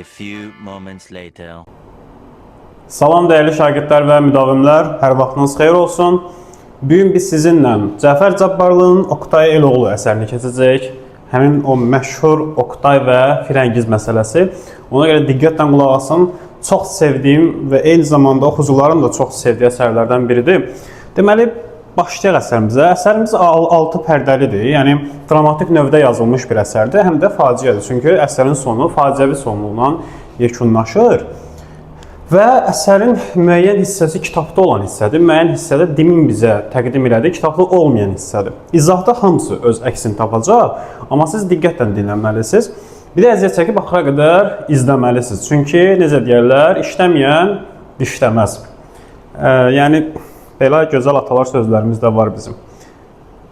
A few moments later. Salam dəyərli şagirdlər və müdavimlər, hər vaxtınız xeyir olsun. Bugün biz sizinlə Cəfər Cabbarlının Oktay Eloğlu əsərini keçəcək. Həmin o məşhur Oktay və Firəngiz məsələsi. Ona görə diqqətlə qulaq asın. Çox sevdiyim və eyni zamanda oxucuların da çox sevdiyi əsərlərdən biridir. Deməli, başlayaq əsərimizə. Əsərimiz 6 pərdəlidir. Yəni, dramatik növdə yazılmış bir əsərdir. Həm də faciədir. Çünki əsərin sonu faciəvi sonluğundan yekunlaşır. Və əsərin müəyyən hissəsi kitabda olan hissədir. Müəyyən hissədə Dimin bizə təqdim elədiyi kitabda olmayan hissədir. İzahda hamısı öz əksini tapacaq, amma siz diqqətlə dinləməlisiniz. Bir də əziyyət çəkib axıra qədər izləməlisiniz. Çünki, necə deyərlər, işləməyən dişləməz. Yəni, belə gözəl atalar sözlərimiz də var bizim.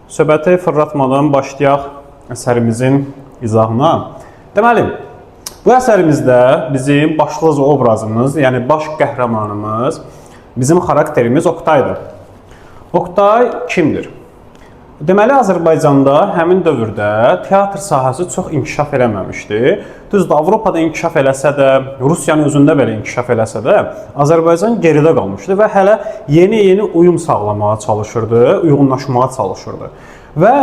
Söhbəti fırlatmadan başlayaq əsərimizin izahına. Deməli, bu əsərimizdə bizim başlıca obrazımız, yəni baş qəhrəmanımız, bizim xarakterimiz Oktaydır. Oktay kimdir? Deməli, Azərbaycanda həmin dövrdə teatr sahəsi çox inkişaf eləməmişdi. Düzdür, Avropada inkişaf eləsə də, Rusiyanın özündə belə inkişaf eləsə də, Azərbaycan geridə qalmışdı və hələ yeni uyum sağlamağa çalışırdı, uyğunlaşmağa çalışırdı. Və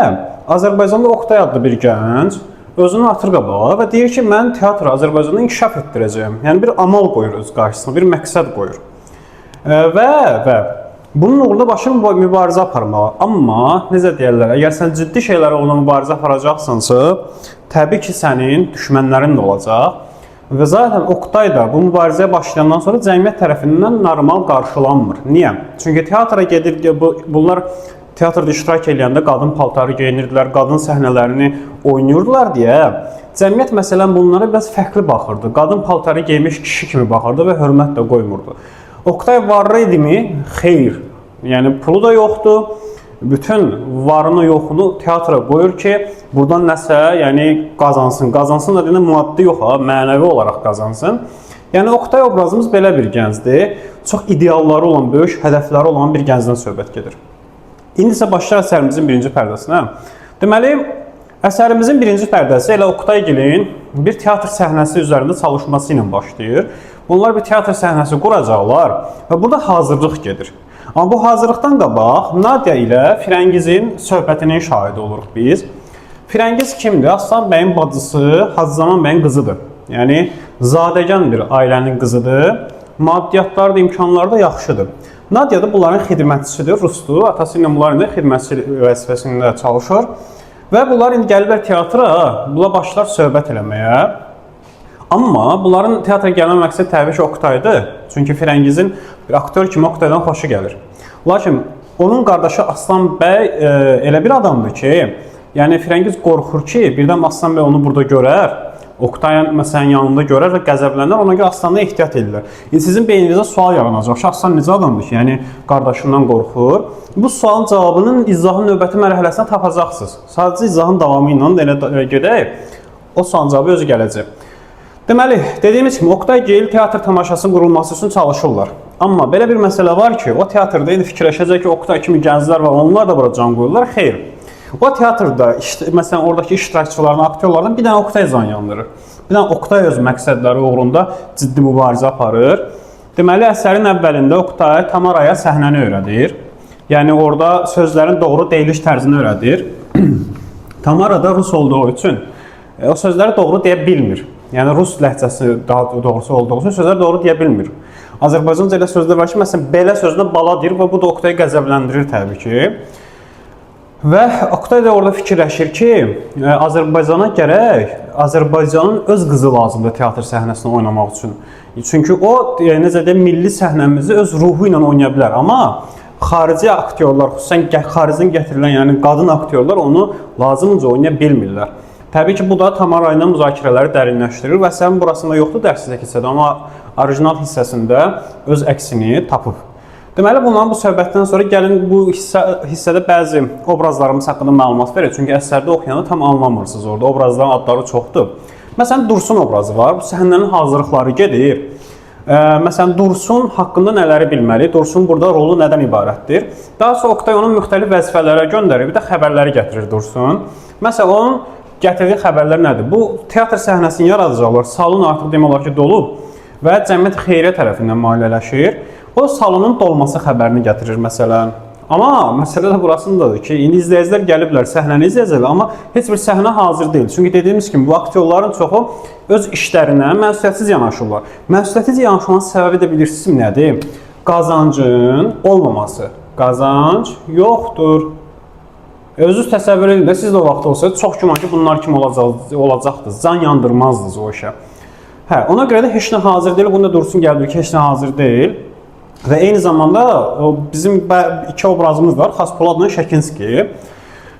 Azərbaycanda Oktay adlı bir gənc özünü atır qabağa və deyir ki, mən teatrı Azərbaycanda inkişaf etdirəcəyim. Yəni, bir amal qoyur öz qarşısına, bir məqsəd qoyur. Və bunun uğrunda başın mübarizə aparmağa. Amma, necə deyərlər, əgər sən ciddi şeylərə ona mübarizə aparacaqsınsa, təbii ki, sənin düşmənlərin də olacaq. Və zaten Oktay da bu mübarizəyə başlayandan sonra cəmiyyət tərəfindən normal qarşılanmır. Niyə? Çünki teatra gedir, bunlar teatrda iştirak edəndə qadın paltarı geyinirdilər, qadın səhnələrini oynayırdılar deyə cəmiyyət məsələn bunlara biraz fərqli baxırdı. Qadın paltarı geymiş kişi kimi baxırdı və hörmət də qoymurdu. Oktay varlı idimi? Xeyr. Yəni pulu da yoxdur. Bütün varını yoxunu teatra qoyur ki, buradan nəsə qazansın. Qazansın da deyəndə maddi yox, mənəvi olaraq qazansın. Yəni Oktay obrazımız belə bir gəncdir. Çox idealları olan, böyük hədəfləri olan bir gəncdən söhbət gedir. İndi isə başlayaq əsərimizin birinci pərdəsinə. Deməli, əsərimizin birinci pərdəsi elə Oqtaygilin bir teatr səhnəsi üzərində çalışması ilə başlayır. Bunlar bir teatr səhnəsi quracaqlar və burada hazırlıq gedir. Amma bu hazırlıqdan qabaq Nadia ilə Firəngizin söhbətinin şahidi oluruq biz. Firəngiz kimdir? Aslan bəyin bacısı, Hacızaman bəyin qızıdır. Yəni, zadəgan bir ailənin qızıdır. Maddiyyatları da, imkanları da yaxşıdır. Nadia da bunların xidmətçisidir, Rusdur. Atası ilə bunlar indi xidmətçi vəzifəsində çalışır. Və bunlar indi gəliblər teatra, bunlar başlar söhbət eləməyə. Amma bunların teatra gəlmə məqsəd təbii ki, Oktaydır. Çünki Firəngizin bir aktör kimi Oktaydan xoşu gəlir. Lakin onun qardaşı Aslan bəy elə bir adamdır ki, yəni Firəngiz qorxur ki, birdən Aslan bəy onu burada görər. Oktayın məsələn yanında görər və qəzəblənər, ona görə Aslandan ehtiyat edirlər. Sizin beyninizə sual yaranacaq ki, Aslan necə adamdır ki, yəni qardaşından qorxur. Bu sualın cavabının izahın növbəti mərhələsində tapacaqsınız. Sadəcə izahın davamı ilə elə gedək, o sualın cavabı özü gələcək. Deməli, dediyimiz kimi, Oqtaygil teatr tamaşasının qurulması üçün çalışırlar. Amma belə bir məsələ var ki, o teatrda indi fikirləşəcək ki, Oqtay kimi gənclər var, onlar da bura can qoyurlar, xeyr. O teatrda, məsələn, oradakı iştirakçılardan, aktyorlardan bir dənə Oqtay can yandırır. Bir dənə Oqtay öz məqsədləri uğrunda ciddi mübarizə aparır. Deməli, əsərin əvvəlində Oqtay Tamaraya səhnəni öyrədir. Yəni, orada sözlərin doğru deyiliş tərzini öyrədir. Tamara da Rus olduğu üçün o sözləri doğru deyə bilmir. Yəni, Rus ləhcəsi daha doğrusu olduğu üçün sözləri doğru deyə bilmir. Azərbaycanca elə sözlər var ki, məsələn, belə sözünə bala deyir və bu da Oqtayı qəzəbləndirir təbii ki. Və Oqtay da orada fikirləşir ki, Azərbaycana gərək Azərbaycanın öz qızı lazımdır teatr səhnəsində oynamaq üçün. Çünki o, necə deyək, milli səhnəmizi öz ruhu ilə oynaya bilər. Amma xarici aktyorlar, xüsusən xaricdən gətirilən, yəni qadın aktyorlar onu lazımınca oynaya bilmirlər. Təbii ki, bu da Tamara ilə müzakirələri dərinləşdirir və əsərin burasında yoxdur dərsizə keçədə, amma orijinal hissəsində öz əksini tapıb. Deməli, bunların bu söhbətdən sonra gəlin bu hissədə bəzi obrazlarımız haqqında məlumat verir. Çünki əsərdə oxuyanda tam anlamırsınız orada. Obrazların adları çoxdur. Məsələn, Dursun obrazı var. Bu səhnənin hazırlıqları gedir. Məsələn, Dursun haqqında nələri bilməli? Dursun burada rolu nədən ibarətdir? Daha sonra Oqtay onun müxtəlif vəzifələrə göndərir. Bir də xəbərləri gətirir Dursun. Məsələn, onun gətirdiyi xəbərlər nədir? Bu teatr səhnəsini yaradacaqlar. Salon artıq demək olar ki, dolub və Cəmiyyət Xeyriyyə tərəfindən maliyyələşir. O salonun dolması xəbərini gətirir məsələn. Amma məsələ də burasındadır ki, indi izləyicilər gəliblər, səhnəni izləyəcəklər, amma heç bir səhnə hazır deyil. Çünki dediyimiz kimi bu aktyorların çoxu öz işlərinə məsuliyyətsiz yanaşırlar. Məsuliyyətsiz yanaşmanın səbəbi də bilirsiniz nədir? Qazancın olmaması. Qazanc yoxdur. Özünüz təsəvvür edin də, siz də o vaxt olsaydı, çox güman ki, bunlar kimi olacaqdı. Can yandırmazdınız o işə. Hə, ona görə də heç nə hazır deyil. Bunda dursun gəlir ki, heç nə hazır deyil. Və eyni zamanda bizim iki obrazımız var, Xaspoladla Şəkinski.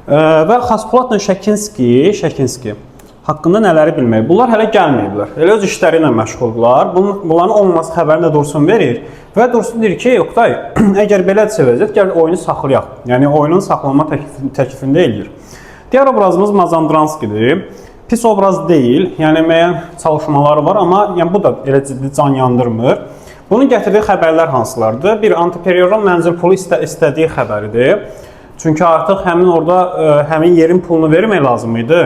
Və Xaspoladla Şəkinski haqqında nələri bilmək? Bunlar hələ gəlməyiblər. Elə öz işləri ilə məşğuldurlar. Bunların olmaması xəbərini də Dursun verir. Və Dursun deyir ki, Oqtay, əgər belədirsə vəziyyət, gəl oyunu saxlayaq. Yəni, oyunun saxlanma təklifində eləyir. Digər obrazımız Mazandranskidir. Pis obraz deyil, yəni müəyyən çalışmaları var, amma yəni, bu da elə ciddi can yandırmır. Bunun gətirdiyi xəbərlər hansılardır? Bir, antiperiorun mənzil pulu istədiyi xəbəridir. Çünki artıq həmin yerin pulunu vermək lazım idi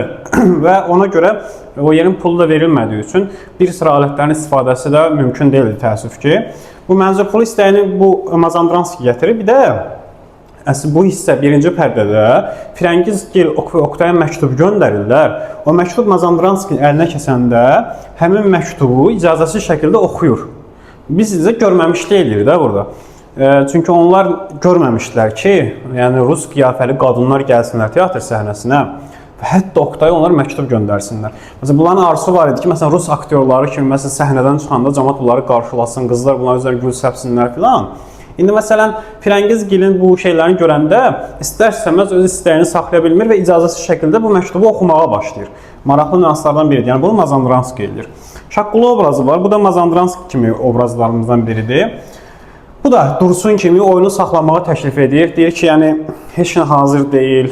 və ona görə o yerin pulu da verilmədiyi üçün bir sıra alətlərin istifadəsi də mümkün deyildi, təəssüf ki. Bu mənzil pulu istəyini bu Mazandranski gətirir. Bir də bu hissə birinci pərdədə Firəngizgil Oqtaya məktub göndərirlər. O məktub Mazandranskinin əlinə kəsəndə həmin məktubu icazəsiz şəkildə oxuyur. Biz sizə görməmişlik edirik də burada. Çünki onlar görməmişdilər ki, yəni rus qiyafəli qadınlar gəlsinlər teatr səhnəsinə və hətta Oqtaya onlar məktub göndərsinlər. Məsələn, bunların arzusu var idi ki, məsələn, rus aktyorları kimi məsələn, səhnədən çıxanda cəmaət bunları qarşılasın, qızlar bunların üzərinə gül səpsinlər filan. İndi məsələn, Firəngizgilin bu şeylərini görəndə istər-istəməz öz istəyini saxlaya bilmir və icazəsiz şəkildə bu məktubu oxumağa başlayır. Maraqlı nüanslardan biridir. Yəni, bunu Mazandranski eləyir. Şaqqulu obrazı var. Bu da Mazandranski kimi obrazlarımızdan biridir. Bu da Dursun kimi oyunu saxlamağa təklif edir. Deyir ki, yəni heç nə hazır deyil.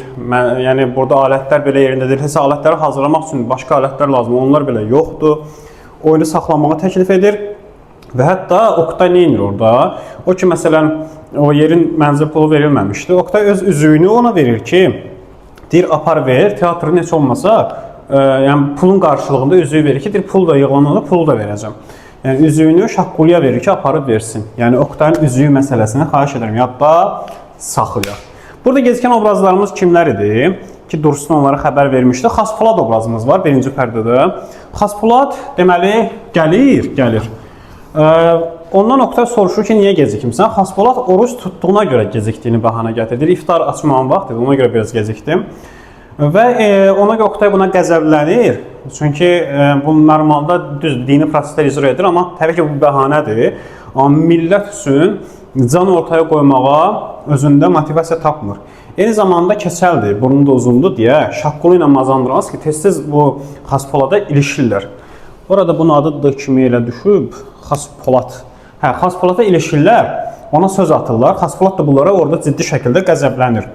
Yəni burada alətlər belə yerində deyil. Heç alətləri hazırlamaq üçün başqa alətlər lazımdır. Onlar belə yoxdur. Oyunu saxlamağa təklif edir. Və hətta Oqtay nə edir orada? O ki, məsələn, o yerin mənzil pulu verilməmişdi. Oqtay öz üzüyünü ona verir ki, deyir, apar ver, teatrı heç olmasa, yəni pulun qarşılığında üzüyü verir ki, deyir, pul da yığılanında pulu da verəcəm. Yəni, üzüyünü Şaqquluya verir ki, aparıb versin. Yəni, Oqtayın üzüyü məsələsini xahiş edirəm, yadda saxlayaq. Burada gecikən obrazlarımız kimlər idi? Ki, Dursun onlara xəbər vermişdi. Xaspolad obrazımız var birinci pərdədə. Xaspolad, deməli, gəlir. Ondan Oqtay soruşur ki, niyə gecikimsən? Xaspolad oruç tutduğuna görə gecikdiyini bəhanə gətirir. İftar açmağın vaxtıdır, ona görə biraz gecikdim. Və ona görə Oqtay buna qəzəblənir. Çünki bu normalda düz dini proseslər icra edir, amma təbii ki, bu bəhanədir. Amma millət üçün can ortaya qoymağa özündə motivasiya tapmır. Eyni zamanda keçəldir, burnu da uzundur deyə Şaqqulu ilə Mazandranski tez-tez bu Xaspolada ilişirlər. Orada bunun adı kimi elə düşüb, Xaspolad. Hə, Xaspolada ilişirlər, ona söz atırlar. Xaspolad da bunlara orada ciddi şəkildə qəzəblənir.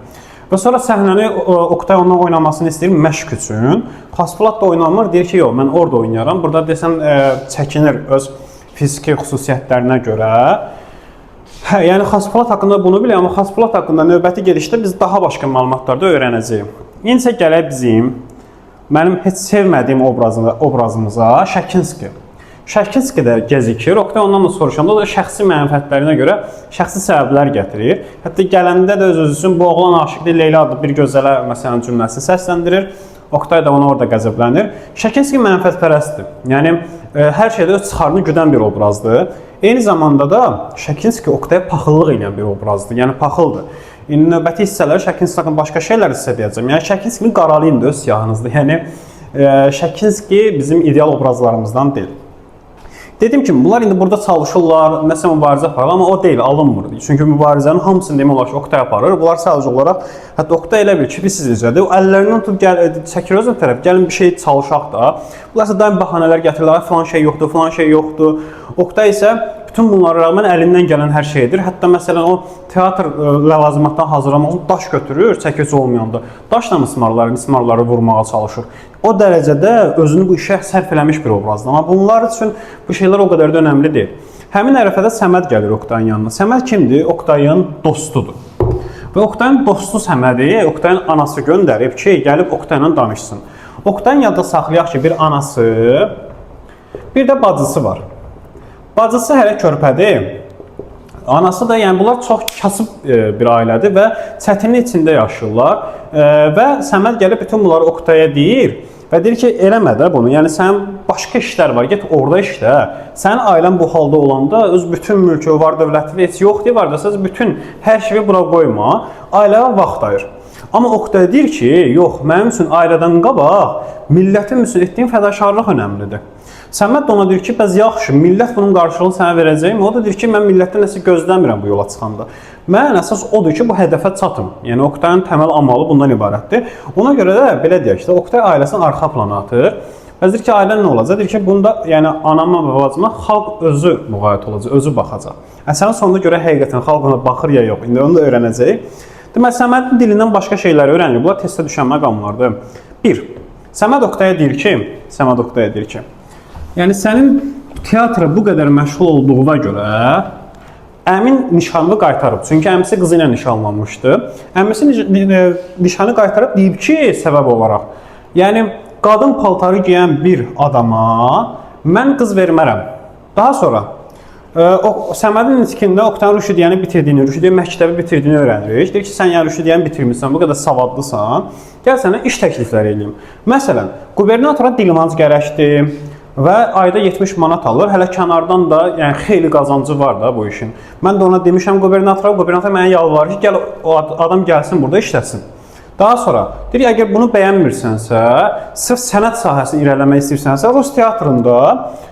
Və sonra səhnəni Oqtay ondan oynamasını istəyir məşq üçün. Xaspolad da oynanmır, deyir ki, yox, mən orada oynayaram. Burada desən, çəkinir öz fiziki xüsusiyyətlərinə görə. Hə, yəni Xaspolad haqqında bunu bilir, amma Xaspolad haqqında növbəti gedişdə biz daha başqa məlumatlarda öyrənəcəyik. İndi isə gələk bizim, mənim heç sevmədiyim obrazımıza Şəkinski. Şəkinski də gecikir. Oqtay ondan da soruşanda o da şəxsi mənfəətlərinə görə şəxsi səbəblər gətirir. Hətta gələndə də öz-özü üçün bu oğlan aşıqdır, Leyla adlı bir gözələ məsələn cümləsini səsləndirir. Oqtay da ona orada qəzəblənir. Şəkinski mənfəətpərəstdir. Yəni hər şeydə öz çıxarını güdən bir obrazdır. Eyni zamanda da Şəkinski Oqtaya paxıllıq edən bir obrazdır. Yəni paxıldır. İndi növbəti hissələri Şəkinski haqqında başqa şeylər hiss edəcəm. Yəni Şəkinskinin qaralayın da öz siyahınızdır. Yəni Şəkinski bizim ideal obrazlarımızdan deyil. Dedim ki, bunlar indi burada çalışırlar, nəsə mübarizə aparır, amma o deyil, alınmır. Çünki mübarizənin hamısını demək olar ki, Oqtay aparır. Bunlar sadəcə olaraq, hətta Oqtay elə bir ki, sizcədir. O əllərindən tutub çəkir özünə tərəf, gəlin bir şey çalışaq da. Bunlar isə daim bəhanələr gətirirlər, filan şey yoxdur, filan şey yoxdur. Oqtay isə bütün bunlara rağmen əlindən gələn hər şey edir. Hətta məsələn o teatr ləvazimatdan hazırlamaq üçün daş götürür, çəkici olmayanda. Daşla mismarları vurmağa çalışır. O dərəcədə özünü bu işə sərf eləmiş bir obrazdır. Amma bunlar üçün bu şeylər o qədər də önəmli deyil. Həmin ərəfədə Səməd gəlir Oqtayın yanına. Səməd kimdir? Oqtayın dostudur. Və Oqtayın dostu Səmədi Oqtayın anası göndərib ki, gəlib Oqtayla danışsın. Oqtayın yadda saxlayaq ki, bir anası, bir də bacısı var. Bacısı hələ körpədir. Anası da, yəni bunlar çox kasıb bir ailədir və çətinlik içində yaşayırlar. Və Səməd gəlib bütün bunları Oqtaya deyir və deyir ki, eləmə də bunu. Yəni sənin başqa işlər var, get orada işlə. Sənin ailən bu halda olanda öz bütün mülkü, var dövləti heç yoxdur, var da siz bütün hər şeyi bura qoyma, ailəyə vaxt ayır. Amma Oqtay deyir ki, yox, mənim üçün ailədən qabaq millətin üçün etdiyin fədakarlıq önəmlidir. Səməd ona deyir ki, bəs yaxşı, millət bunun qarşılığını sənə verəcəyim. O da deyir ki, mən millətdən nəsə gözləmirəm bu yola çıxanda. Mən əsas odur ki, bu hədəfə çatım. Yəni Oqtayın təməl amalı bundan ibarətdir. Ona görə də belə deyək ki, Oqtay ailəsini arxa plana atır. Və deyir ki, ailən nə olacaq? Deyir ki, bunda yəni anama və bacıma xalq özü müğayət olacaq, özü baxacaq. Əsərin sonuna görə həqiqətən xalq ona baxır ya yox. İndi onu da öyrənəcəyik. Deməli, Səmədin dilindən başqa şeyləri öyrənir. Bunlar testdə düşən məqamlardır. 1. Səməd Oqtaya deyir ki, yəni sənin teatra bu qədər məşğul olduğuna görə əmin nişanını qaytarıb. Çünki əmisi qızı ilə nişanlanmışdı. Əmisi nişanı qaytarıb deyib ki, səbəb olaraq. Yəni, qadın paltarı giyən bir adama mən qız vermərəm. Daha sonra, Səmədin nitqində Oqtayın Rüşidiyyəni bitirdiyini, Rüşidiyyə məktəbi bitirdiyini öyrənirik. Deyir ki, sən yəni Rüşidiyyəni bitirmişsən, bu qədər savadlısan, gəl sənə iş təklifləri eləyim. Məsələn, qubernatora dilmanc gərəkdir və ayda 70 manat alır. Hələ kənardan da yəni xeyli qazancı var da bu işin. Mən də ona demişəm qubernator mənə yalvarır ki, gəl o adam gəlsin burada işləsin. Daha sonra deyir, əgər bunu bəyənmirsənsə, sırf sənət sahəsini irələmək istəyirsənsə, Rus teatrında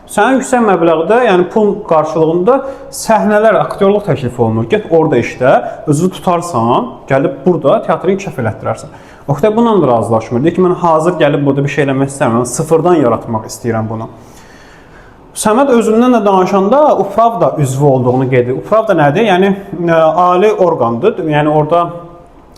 sənin yüksək məbləğdə, yəni pul qarşılığında səhnələr, aktyorluq təklif olunur. Get orada işlə, özünü tutarsan, gəlib burada teatrı inkişaf elətdirərsən. Oqtay bununla da razılaşmır. Deyir ki, mən hazır gəlib burada bir şey eləmək istəmirəm, sıfırdan yaratmaq istəyirəm bunu. Səməd özündən də danışanda Uprav da üzvü olduğunu qeyd edir. Uprav da nədir? Yəni, ali orqandır. Yəni, orada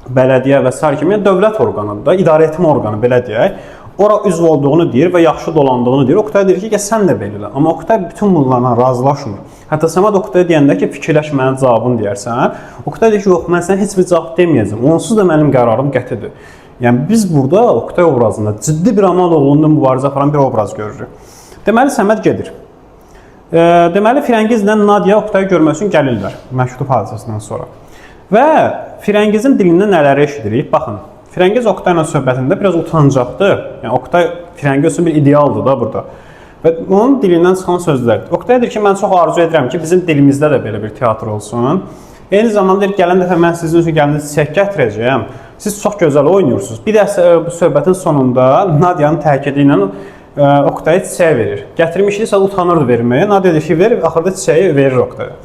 bələdiyyə və s. kimi dövlət orqanıdır, idarə etmə orqanı, belə deyək. Ora üzv olduğunu deyir və yaxşı dolandığını deyir. Oqtay deyir ki, sən də belə. Amma Oqtay bütün bunlarla razılaşmır. Hətta Səməd Oqtaya deyəndə ki, fikirləş mənim cavabını deyərsən. Oqtay deyir ki, yox, mən sənə heç bir cavab deməyəcəm. Onsuz da mənim qərarım qətidir. Yəni, biz burada Oqtay obrazında ciddi bir amal oğlunda mübarizə aparan bir obraz görürük. Deməli, Səməd gedir. Deməli, Firəngizlə Nadia Oqtayı görmək üçün gəlirlər məktub hadisəsindən sonra. Və Firəngizin dilindən nələri eşidirik? Baxın, Firəngiz Oqtayla söhbətində biraz utancaqdır. Yəni, Oqtay Firəngiz üçün bir idealdır da burada. Və onun dilindən çıxan sözlərdir. Oqtay deyir ki, mən çox arzu edirəm ki, bizim dilimizdə də belə bir teatr olsun. Eyni zamanda deyir, gələn dəfə mən sizin üçün gəliniz çiçək gətirəcəyəm. Siz çox gözəl oynuyorsunuz. Bir də bu söhbətin sonunda Nadia'nın təkidi ilə Oqtaya çiçəyi verir. Gətirmişdirsə utanırdı verməyə. Nadia deyir ki, verir, axırda çiçəyi verir Oqtaya.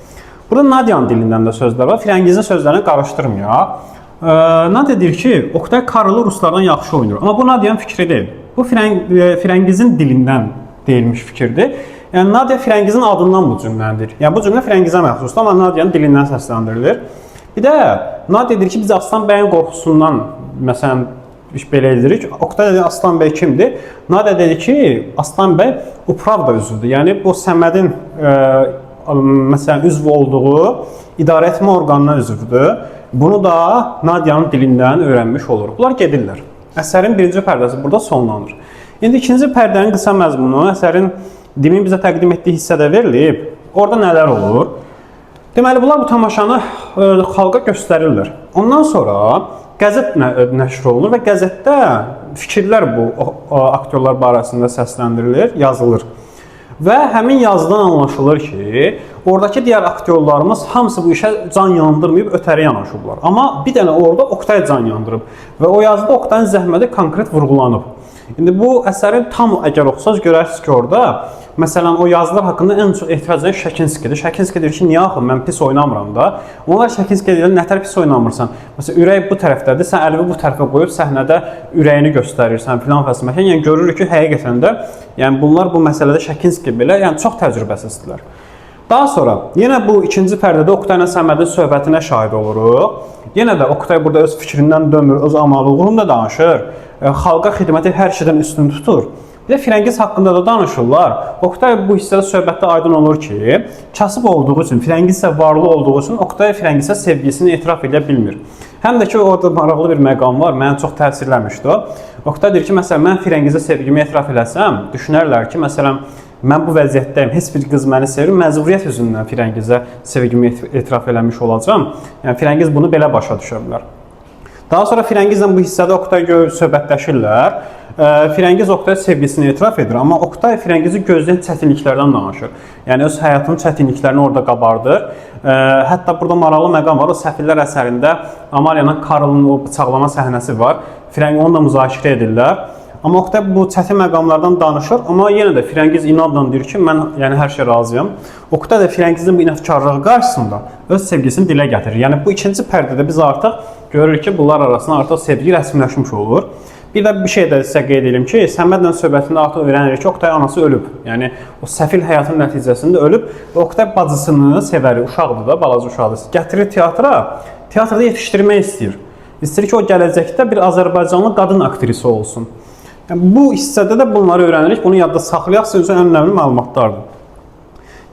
Burada Nadia'nın dilindən də sözlər var. Firəngizin sözlərini qarışdırmayaq. Nadia deyir ki, Oqtay Karlı ruslardan yaxşı oynayır. Amma bu Nadia'nın fikri deyil. Bu Firəngizin dilindən deyilmiş fikirdir. Yəni, Nadia Firəngizin adından bu cümləndir. Yəni, bu cümlə Firəngizə məxsusdur, amma Nadia'nın dilindən səsləndirilir. Bir də Nadia deyir ki, biz Aslan bəyin qorxusundan, məsələn, belə edirik. Oqtay dedi, Aslan bəy kimdir? Nadia dedi ki, Aslan bəy Uprav da üzvüdür. Yəni, bu Səmədin məsələn, üzv olduğu idarə etmə orqanına üzvüdür. Bunu da Nadia'nın dilindən öyrənmiş olur. Bunlar gedirlər. Əsərin birinci pərdəsi burada sonlanır. İndi ikinci pərdənin qısa məzmunu əsərin demin bizə təqdim etdiyi hissədə verilib. Orada nələr olur? Deməli, bunlar bu tamaşanı xalqa göstərirlər. Ondan sonra qəzet nəşr olunur və qəzetdə fikirlər bu aktyorlar barəsində səsləndirilir, yazılır. Və həmin yazıdan anlaşılır ki, oradakı digər aktyorlarımız hamısı bu işə can yandırmayıb ötəri yanaşıblar. Amma bir dənə orada Oqtay can yandırıb və o yazıda Oqtayın zəhməti konkret vurğulanıb. İndi bu əsərin tam əgər oxusaz görərsiniz ki, orada məsələn o yazılar haqqında ən çox etiraz edən Şəkinskidir. Şəkinski deyir ki, niyə axı mən pis oynamıram da? Onlar Şəkinski deyir, nətər pis oynamırsan? Məsələn, ürək bu tərəfdədir, sən əlini bu tərəfə qoyub səhnədə ürəyini göstərirsən filan fəsməkən. Yəni görürük ki, həqiqətən də yəni bunlar bu məsələdə Şəkinski belə yəni çox təcrübəsizdirlər. Daha sonra yenə bu ikinci pərdədə Oqtay ilə Səmədin söhbətinə şahid oluruq. Yenə də Oqtay burada öz fikrindən dönmür, öz amalı uğrunda danışır. Xalqa xidməti hər şeydən üstün tutur. Bir də Firəngiz haqqında da danışırlar. Oktay bu hissədə söhbətdə aydın olur ki, kasıb olduğu üçün, Firəngiz isə varlı olduğu üçün Oktay Firəngizə sevgisini etiraf edə bilmir. Həm də ki, orada maraqlı bir məqam var, mənə çox təsirləmişdi o. Oktay deyir ki, məsələn, mən Firəngizə sevgimi etiraf eləsəm, düşünərlər ki, məsələn, mən bu vəziyyətdəyim, heç bir qız məni sevir, məcburiyyət üzündən Firəngizə sevgimi etiraf eləmiş olacam. Yəni, Firəngiz bunu belə başa düşə bilər. Daha sonra Firəngizlə bu hissədə Oktay söhbətləşirlər. Firəngiz Oktay sevgisini etiraf edir, amma Oktay Firəngizi gözləyən çətinliklərdən danışır. Yəni, öz həyatının çətinliklərini orada qabardır. Hətta burada maraqlı məqam var, o Səfirlər əsərində Amaliyanın Karlın o bıçaqlama səhnəsi var. Firəngiz onunla müzakirə edirlər. Amma Oktay bu çətin məqamlardan danışır, amma yenə də Firəngiz inadla deyir ki, mən yəni hər şey razıyam. Oktay da Firəngizin bu inadkarlığı qarşısında öz sevgisini dilə gətirir. Yəni, bu ikinci pərdədə biz artıq görürük ki, bunlar arasında artıq sevgi rəsmiləşmiş olur. Bir də bir şey də sizə qeyd edim ki, Səmədlə söhbətində artıq öyrənirik ki, Oktay anası ölüb. Yəni, o səfil həyatın nəticəsində ölüb və Oktay bacısını sevər, uşaqdır da, balaca uşaqdır. Gətirir teatra, teatrda yetişdirmək istəyir. İstəyir ki, o gələcəkdə bir Azərbaycanlı qadın aktrisi olsun. Yəni, bu hissədə də bunları öyrənirik, bunu yadda saxlayaq, sizin üçün ən önəmli məlumatlardır.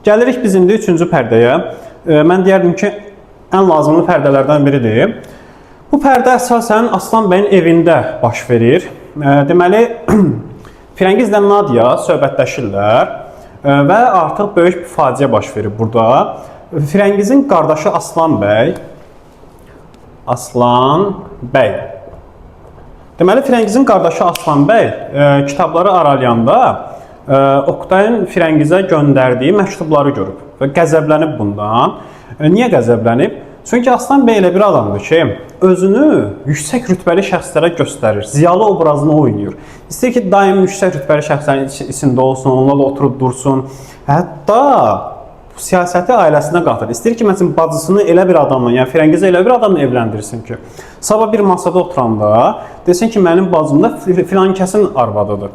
Gəlirik biz indi üçüncü pərdəyə. Mən deyərdim ki, ən lazımlı pərdələrdən biridir. Bu pərdə əsasən Aslan bəyin evində baş verir. Deməli, Firəngizlə Nadia söhbətləşirlər və artıq böyük bir faciə baş verir burada. Firəngizin qardaşı Aslan bəy. Deməli, Firəngizin qardaşı Aslan bəy kitabları aralayanda Oktayın Firəngizə göndərdiyi məktubları görüb və qəzəblənib bundan. Niyə qəzəblənib? Çünki Aslan bəy elə bir adamdır ki, özünü yüksək rütbəli şəxslərə göstərir, ziyalı obrazını oynayır. İstəyir ki, daim yüksək rütbəli şəxslərin içində olsun, onlarla oturub dursun. Hətta siyasəti ailəsinə qatır. İstəyir ki, məsələn, bacısını elə bir adamla, yəni Firəngizi elə bir adamla evləndirsin ki, sabah bir masada oturanda desin ki, mənim bacım da filan kəsin arvadıdır.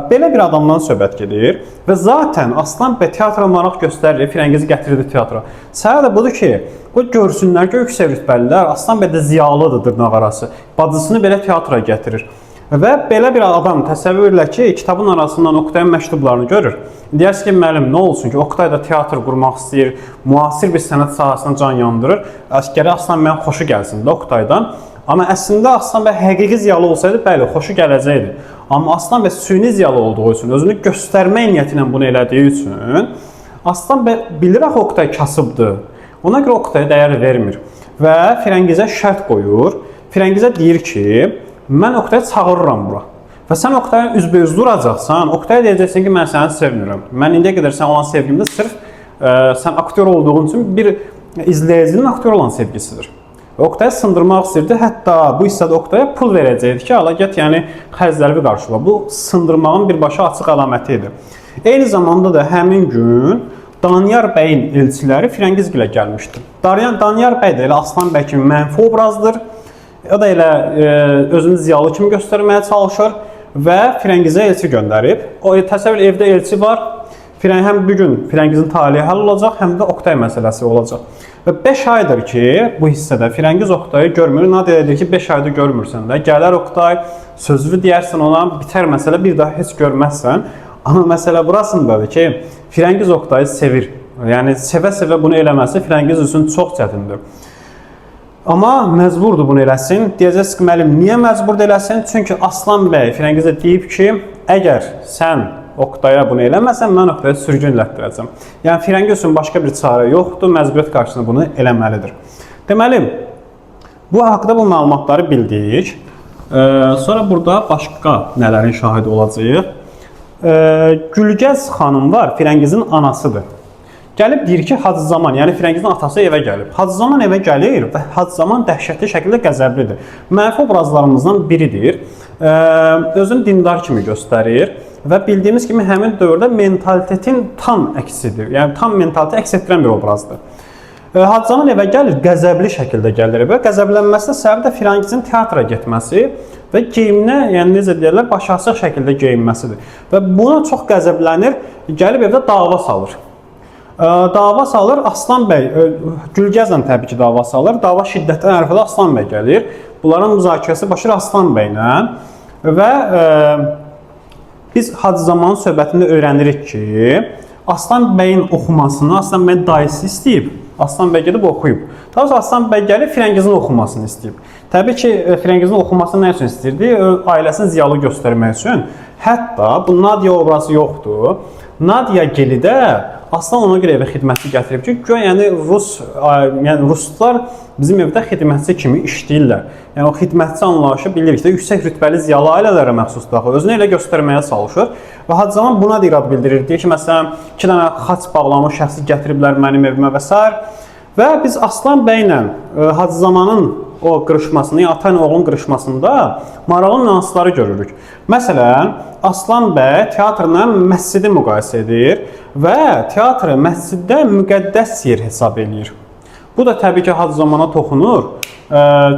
Belə bir adamdan söhbət gedir və zaten Aslan bəy teatra maraq göstərir, Firəngizi gətirirdi teatra. Səbəb də budur ki, o görsünlər ki, yüksək rütbəlilər, Aslan bəy də ziyalıdır dırnaq arası. Bacısını belə teatra gətirir. Və belə bir adam təsəvvür elə ki, kitabın arasından Oktayın məktublarını görür. Deyərsə ki, müəllim, nə olsun ki, Oktay da teatr qurmaq istəyir, müasir bir sənət sahəsində can yandırır. Gərək Aslan bəyin xoşu gəlsin də Oktaydan. Amma əslində Aslan bəy həqiqi ziyalı olsaydı, bəli, xoşu gələcəkdi. Amma Aslan bəy süni ziyalı olduğu üçün, özünü göstərmək niyyəti ilə bunu elədiyi üçün, Aslan bəy bilir axı Oktay kasıbdır. Ona görə Oktaya dəyər vermir və Firəngizə şərt qoyur. Firəngizə deyir ki, mən Oktayı çağırıram bura və sən Oktaya üzbəüz duracaqsan, Oktaya deyəcəksən ki, mən səni sevmirəm. Mən indiyə qədər sən olan sevgimdə sırf sən aktyor olduğun üçün bir izləyicinin aktyor olan sevgisidir. Oktayı sındırmaq istəyirdi, hətta bu hissədə Oktaya pul verəcəkdi ki, ala get, yəni xərcləri qarşıla. Bu sındırmağın birbaşa açıq əlaməti idi. Eyni zamanda da həmin gün Danyar bəyin elçiləri Firəngizgilə gəlmişdi. Danyar bəy də elə Aslan bəy kimi mənfi obrazdır. O da elə özünü ziyalı kimi göstərməyə çalışır və Firəngizə elçi göndərib. O təsəvvür evdə elçi var. Həm bir gün Firəngizin talihi həll olacaq, həm də Oktay məsələsi olacaq. Və 5 aydır ki, bu hissədə Firəngiz Oktayı görmür. Nadia deyir ki, 5 aydır görmürsən də. Gələr Oktay, sözlü deyərsən ona, bitər məsələ, bir daha heç görməzsən. Amma məsələ burasındadır ki, Firəngiz Oktayı sevir. Yəni, sevə-sevə bunu eləməsi Firəngiz üçün çox çətindir. Amma məcburdur bunu eləsin. Deyəcəksiniz ki, müəllim, niyə məcburdur eləsin? Çünki Aslan bəy Firəngizə deyib ki, əgər sən Oktaya bunu eləməsən, mən Oktaya sürgün elətdirəcəm. Yəni, Firəngiz üçün başqa bir çarə yoxdur, məcburiyyət qarşısında bunu eləməlidir. Deməli, bu haqda bu məlumatları bildik. Sonra burada başqa nələrin şahidi olacaq. Gülgəz xanım var, Firəngizin anasıdır. Gəlib deyir ki, Hacı Zaman, yəni Firəngizin atası evə gəlib. Hacı Zaman evə gəlir və Hacı Zaman dəhşətli şəkildə qəzəblidir. Mənfi obrazlarımızdan biridir. Özünü dindar kimi göstərir və bildiyimiz kimi həmin dövrdə mentalitetin tam əksidir. Yəni tam mentalite əks etdirən bir obrazdır. Hacı Zaman evə gəlir, qəzəbli şəkildə gəlir və qəzəblənməsinə səbəb də Firəngizin teatra getməsi və geyiminə, yəni necə deyirlər, başarısız şəkildə geyinməsidir. Və buna çox qəzəblənir, gəlib evdə dava salır. Dava salır, Aslan bəy, Gülgəzlə təbii ki dava salır. Dava şiddətli ərəfədə Aslan bəy gəlir. Bunların müzakirəsi başlayır Aslan bəylə və Biz Hacı Zamanın söhbətində öyrənirik ki, Aslan bəyin oxumasını Aslan bəyin dayısı istəyib. Aslan bəy gedib oxuyub. Daha sonra Aslan bəy gəlib Firəngizin oxumasını istəyib. Təbii ki, Firəngizin oxumasını nə üçün istəyirdi? Ailəsini ziyalı göstərmək üçün. Hətta bu Nadia obrazı yoxdur. Nadia geli də Aslan ona görə evə xidmətçi gətirib ki, güya yəni ruslar bizim evdə xidmətçi kimi işləyirlər. Yəni o xidmətçi anlayışı bilirik də yüksək rütbəli ziyalı ailələrə məxsusdur. Özünü elə göstərməyə çalışır və Hacı Zaman buna da irad bildirir. Deyir ki, məsələn, 2 dənə xaç bağlamış şəxsi gətiriblər mənim evimə və s. Və biz Aslan bəylə Hacı Zamanın o qırışmasını, ata ilə oğlun qırışmasında maraqlı nüansları görürük. Məsələn, Aslan bəy teatrla məscidi müqayisə edir və teatrı məsciddə müqəddəs yer hesab edir. Bu da təbii ki, Hacı Zamana toxunur.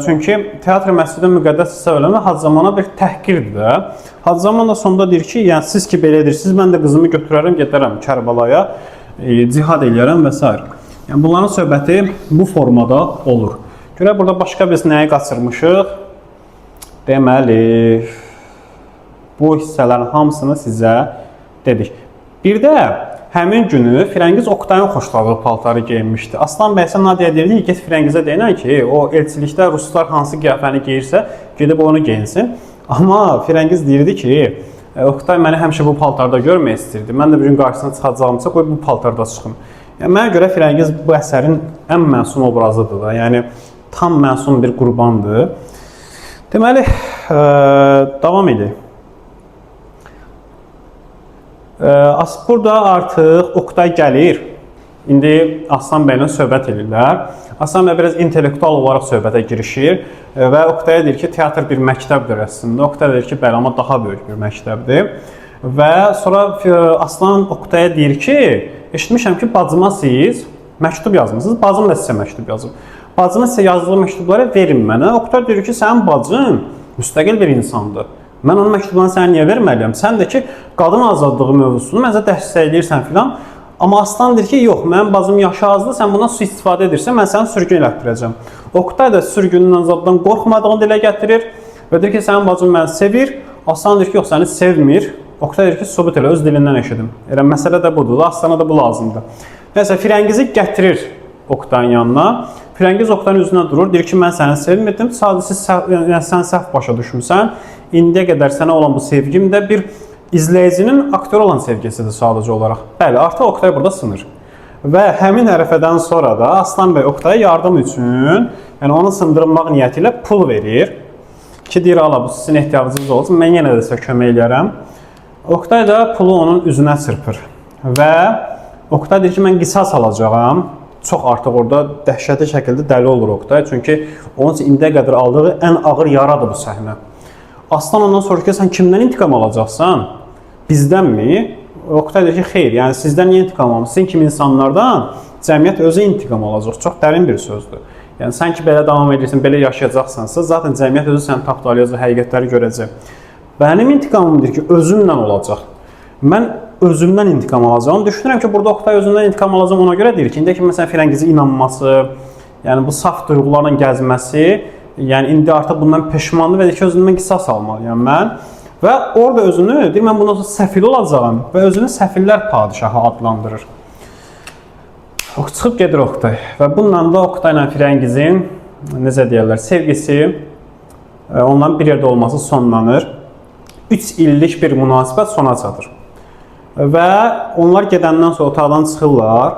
Çünki teatr məsciddə müqəddəs hesab eləmək Hacı Zamana bir təhqirdir də. Hacı Zaman da sonunda deyir ki, yəni siz ki belə edirsiniz, mən də qızımı götürərəm, gedərəm Kərbalaya, cihad eləyərəm və s. Yəni bunların söhbəti bu formada olur. Görək burada başqa biz nəyi qaçırmışıq? Deməli, bu hissələrin hamısını sizə dedik. Bir də həmin günü Firəngiz Oktayın xoşladığı paltarı geyinmişdi. Aslan bəy isə Nadiya deyirdi ki, get Firəngizə deyinən ki, o elçilikdə ruslar hansı qiyafəni geyirsə, gedib onu geyinsin. Amma Firəngiz deyirdi ki, Oktay məni həmişə bu paltarda görmək istirdi. Mən də bir gün qarşısına çıxacağımsa, qoy bu paltarda çıxım. Yəni, mənə görə Firəngiz bu əsərin ən məsum obrazıdır da. Yəni, tam məsum bir qurbandır. Deməli, davam edək. Burada artıq Oktay gəlir. İndi Aslan bəylə söhbət edirlər. Aslan bəy biraz intellektual olaraq söhbətə girişir və Oktaya deyir ki, teatr bir məktəbdir əslində. Oktay deyir ki, bəli, amma daha böyük bir məktəbdir. Və sonra Aslan Oktaya deyir ki, eşitmişəm ki, bacıma siz məktub yazmışsınız, bacım da sizə məktub yazıb. Bacımın sizə yazdığı məktubları verin mənə. Oktay deyir ki, sənin bacın müstəqil bir insandır. Mən onun məktublarını sənə niyə verməliyəm? Sən də ki, qadın azadlığı mövzusunu mənə dəstəkləyirsən filan. Amma Aslan deyir ki, yox, mənim bacım yaşı azdır, sən bundan sui-istifadə edirsən, mən səni sürgün elətdirəcəm. Oktay da sürgünün azadlıqdan qorxmadığını dilə gətirir və deyir ki, sənin bacın məni sevir. Aslan deyir ki, yox, səni sevmir. Oktay deyir ki, sübut elə, öz dilindən eşidim. Elə məsələ də budur, Aslana da bu lazımdır. Nəsə, Firəngizi gətirir Oktayın yanına. Firəngiz Oktayın üzünə durur, deyir ki, mən səni sevmirdim, sadəcə sən səhv başa düşmüsən. İndiyə qədər sənə olan bu sevgim də bir izləyicinin aktör olan sevgisidir sadəcə olaraq. Bəli, artıq Oktay burada sınır. Və həmin ərəfədən sonra da Aslan bəy Oktaya yardım üçün, yəni onu sındırmaq niyyəti ilə pul verir. Ki, deyir, ala, bu sizin ehtiyacınız olsun, mən yenə də sizə kömək eləyərəm. Oktay da pulu onun üzünə çırpır. Və Oktay deyir ki, mən qisas alacağam. Çox artıq orada dəhşətli şəkildə dəli olur Oktay. Çünki onun üçün indiyə qədər aldığı ən ağır yaradır bu səhnə. Aslan ondan soruşur ki, sən kimdən intiqam alacaqsan? Bizdənmi? Oktay deyir ki, xeyr, yəni sizdən niyə intiqam almışsın? Sizin kimi insanlardan cəmiyyət özü intiqam alacaq. Çox dərin bir sözdür. Yəni sən ki, belə davam edirsən, belə yaşayacaqsansa, zaten cəmiyyət özü səni tapdalayacaq, həqiqətləri görəcək. Mənim intiqamımdır ki, özümlə olacaq. Mən özümdən intiqam alacağım. Düşünürəm ki, burada Oktay özündən intiqam alacağım ona görə deyir ki, indi ki, məsələn, Firəngizi inanması, yəni bu saf duyğularla gəzməsi, yəni indi artıq bundan peşmandır və deyir ki, özündən qisas almalıyam mən. Və orada özünü, deyir, mən bundan sonra səfil olacağım və özünü səfillər padişahı adlandırır. Çıxıb gedir Oktay və bununla da Oktay ilə Firəngizin, necə deyərlər, sevgisi, onların bir yerdə olması sonlanır. 3 illik bir münasibət sona çatır. Və onlar gedəndən sonra otaqdan çıxırlar.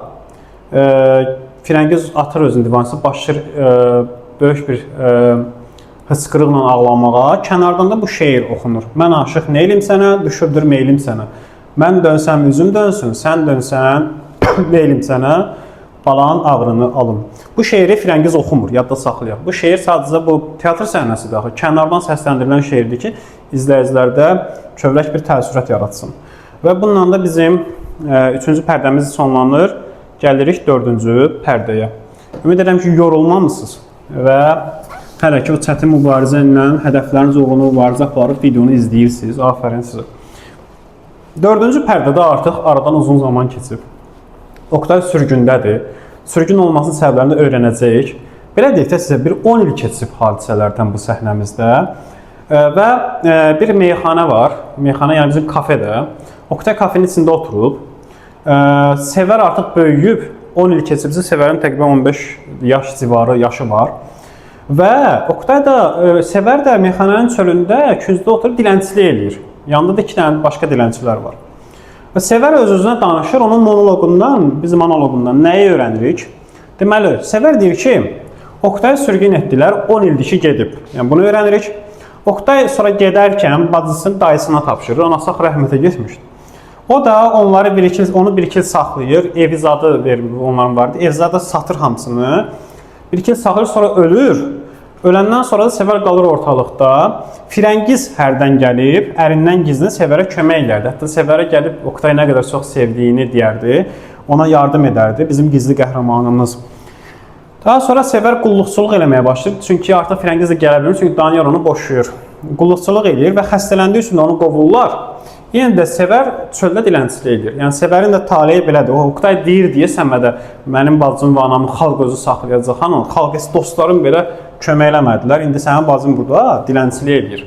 Firəngiz atır özünün divançısını, başlayır böyük bir hıçqırıqla ağlamağa. Kənardan da bu şeir oxunur. Mən aşıq neylim sənə, düşürdür meylim sənə. Mən dönsəm üzüm dönsün, sən dönsən meylim sənə, balanın ağrını alım. Bu şeiri Firəngiz oxumur, yadda saxlayaq. Bu şeir sadəcə bu teatr səhnəsidir axı. Kənardan səsləndirilən şeirdir ki, izləyicilərdə kövrək bir təəssürat yaratsın. Və bununla da bizim 3-cü pərdəmiz sonlanır. Gəlirik 4-cü pərdəyə. Ümid edirəm ki, yorulmamısınız və hələ ki, o çətin mübarizə ilə hədəfləriniz uğruna mübarizə aparıb videonu izləyirsiniz. Afərin sizə. 4-cü pərdədə artıq aradan uzun zaman keçib. Oktay sürgündədir. Sürgün olmasının səbəblərini öyrənəcəyik. Belə deyək də sizə bir 10 il keçib hadisələrdən bu səhnəmizdə. Və bir meyxana var. Meyxana yəni bizim kafedə. Oktay kafenin içində oturub. Sevər artıq böyüyüb. 10 il keçibsə Sevərin təqribən 15 yaş civarı yaşı var. Və Oktay da Sevər də meyxananın çölündə küncdə oturub dilənçilik eləyir. Yanında da 2 dənə başqa dilənçilər var. Və Sevər öz-özünə danışır, onun monoloqundan, bizim monoloqundan nəyi öyrənirik? Deməli, Sevər deyir ki, Oktay sürgün etdilər, 10 ildir ki gedib. Yəni bunu öyrənirik. Oktay sonra gedərkən bacısını dayısına tapşırır, anası rəhmətə getmişdi. O da onları onu bir iki saxlayır, evizadı verir, onların vardı. Evizadı satır hamısını. Bir iki saxlayır, sonra ölür. Öləndən sonra da Sevər qalır ortalıqda. Firəngiz hərdən gəlib, ərindən gizli Sevərə kömək elərdi. Hətta Sevərə gəlib Oktay nə qədər çox sevdiyini deyərdi. Ona yardım edərdi, bizim gizli qəhrəmanımız. Daha sonra Sevər qulluqçuluq eləməyə başlayır. Çünki artıq Firəngiz də gələ bilir, çünki Danyar onu boşuyur. Qulluqçuluq eləyir və xəstələndiyi üçün onu qovurlar. Yenə də Sevər çöldə dilənçilik edir. Yəni Sevərin də taleyi belədir. O Oktay deyir deyə Səmədə mənim bacım və anamı xalq özü saxlayacaq. Xanım, xalq dostlarım belə kömək eləmədilər. İndi sənin bacın burada dilənçilik edir.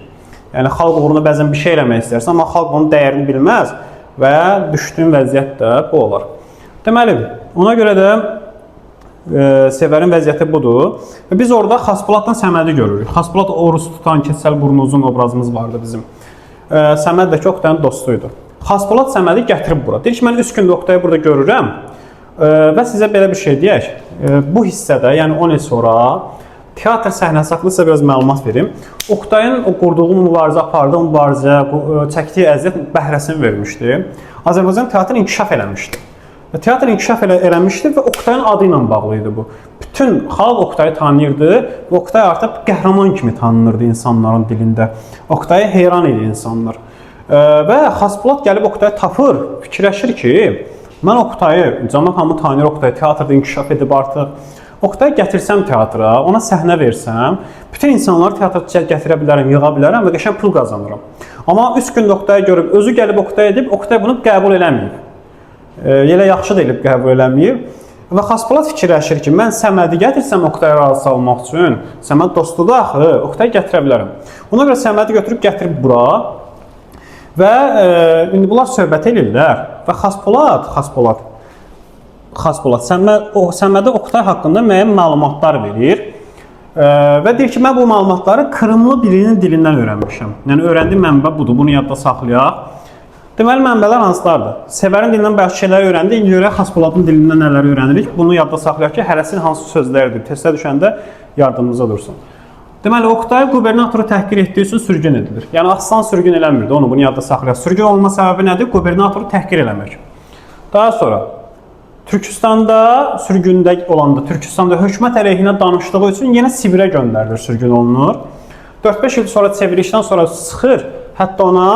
Yəni xalq uğruna bəzən bir şey eləmək istərsən, amma xalq onun dəyərini bilməz və düşdüyün vəziyyət də bu olar. Deməli, ona görə də Sevərin vəziyyəti budur. Və biz orada Xaspoladdan Səmədi görürük. Xasbolad Oruz tutan keçəl burnu uzun obrazımız vardı bizim. Səməd də ki, Oktayın dostuydu. Xaspolad Səmədi gətirib bura. Deyir ki, mən 3 gündə Oktayı burada görürəm və sizə belə bir şey deyək. Bu hissədə, yəni 10 il sonra teatr səhnəsi haqqında sizə biraz məlumat verim. Oktayın o qurduğu mübarizə, apardığı mübarizə, çəkdiyi əziyyət bəhrəsini vermişdi. Azərbaycan teatr inkişaf eləmişdi. Teatr inkişaf eləmişdi və Oktayın adı ilə bağlı idi bu. Bütün xalq Oktayı tanıyırdı və Oktay artıq qəhrəman kimi tanınırdı insanların dilində. Oktaya heyran idi insanlar. Və Xaspolad gəlib Oktayı tapır, fikirləşir ki, mən Oktayı, canlı hamı tanıyır Oktayı, teatrda inkişaf edib artıq. Oktayı gətirsəm teatra, ona səhnə versəm, bütün insanları teatra gətirə bilərəm, yığa bilərəm və qəşəng pul qazanıram. Amma 3 gündə Oktayı görüb, özü gəlib Oktay edib, Oktay bunu qəbul eləməyib. Elə yaxşı da elib qəbul eləməyib. Və Xaspolad fikirləşir ki, mən Səmədi gətirsəm Oktayı razı salmaq üçün, Səməd dostudur axı, Oktayı gətirə bilərəm. Ona görə Səmədi gətirib bura və indi bunlar söhbət edirlər və Xaspolad Səmədə Oktay haqqında müəyyən məlumatlar verir və deyir ki, mən bu məlumatları Krımlı birinin dilindən öyrənmişəm. Yəni, öyrəndiyim mənbə budur, bunu yadda saxlayaq. Deməli, mənbələr hansılardır? Sevərin dilindən bəzi şeyləri öyrəndi, indi görə Xaspoladın dilindən nələri öyrənirik? Bunu yadda saxlayaq ki, hərəsinin hansı sözləridir, testə düşəndə yardımımıza dursun. Deməli, Oktay qubernatoru təhqir etdiyi üçün sürgün edilir. Yəni, aslan sürgün eləmirdi, onu bunu yadda saxlayaq. Sürgün olma səbəbi nədir? Qubernatoru təhqir eləmək. Daha sonra, Türkistanda sürgündə olanda, Türkistanda hökumət əleyhinə danışdığı üçün yenə Sibirə göndərilir, sürgün olunur. 4-5 il sonra çevirişdən sonra sıxır, hətta ona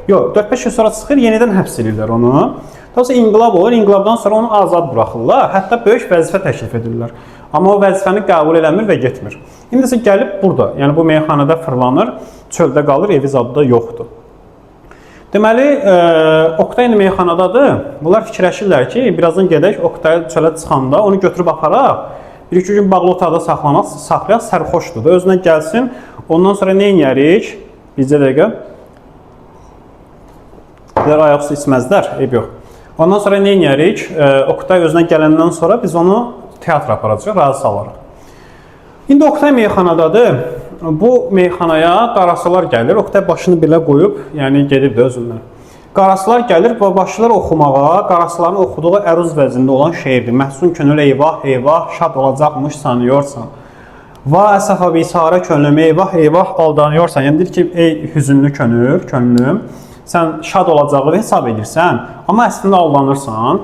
4-5 il sonra çıxır, yenidən həbs edirlər onu. Daha sonra inqilab olur, inqilabdan sonra onu azad buraxırlar, hətta böyük vəzifə təklif edirlər. Amma o vəzifəni qəbul eləmir və getmir. İndi isə gəlib burada, yəni bu meyxanada fırlanır, çöldə qalır, evi zadı da yoxdur. Deməli, Oktay indi meyxanadadır. Bunlar fikirləşirlər ki, birazdan gedək, Oktay çölə çıxanda onu götürüb aparaq, 1-2 gün bağlı otaqda saxlayaq, sərxoşdur da, özünə gəlsin. Ondan sonra nə edərik? Bizcə dəqiqə. Bizlər ayaqüstü içməzlər, eyb yox. Ondan sonra nə edərik? Oktay özünə gələndən sonra biz onu teatra aparacaq, razı salarıq. İndi Oktay meyxanadadır. Bu meyxanaya qarasılar gəlir. Oktay başını belə qoyub, yəni gedib də özündən. Qarasılar gəlir və başlar oxumağa, qarasıların oxuduğu əruz vəzində olan şeirdir. Məhsun könül eyvah, eyvah, şad olacaqmış sanıyorsan. Va əsəfə bisarə könlüm, eyvah, eyvah, aldanıyorsan. Yəni deyir ki, ey hüzünlü könlüm, sən şad olacağı hesab edirsən, amma əslində aldanırsan.